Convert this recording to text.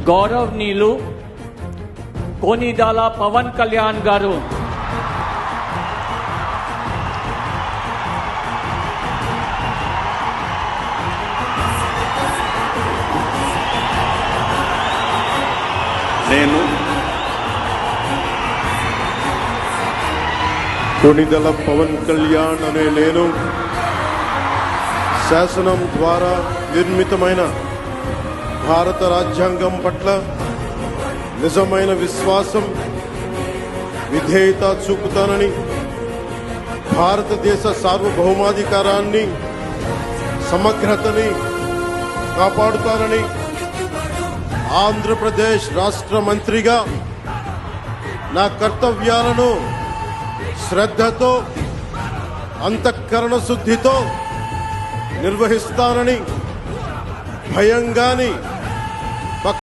గౌరవనీయులు కోనిదాల పవన్ కళ్యాణ్ గారు నేను కొనిదెల పవన్ కళ్యాణ్ అనే నేను శాసనం ద్వారా నిర్మితమైన భారత రాజ్యాంగం పట్ల నిజమైన విశ్వాసం విధేయత చూపుతానని, భారతదేశ సార్వభౌమాధికారాన్ని సమగ్రతని కాపాడుతానని, ఆంధ్రప్రదేశ్ రాష్ట్ర మంత్రిగా నా కర్తవ్యాలను శ్రద్ధతో అంతఃకరణ శుద్ధితో నిర్వహిస్తానని భయం గాని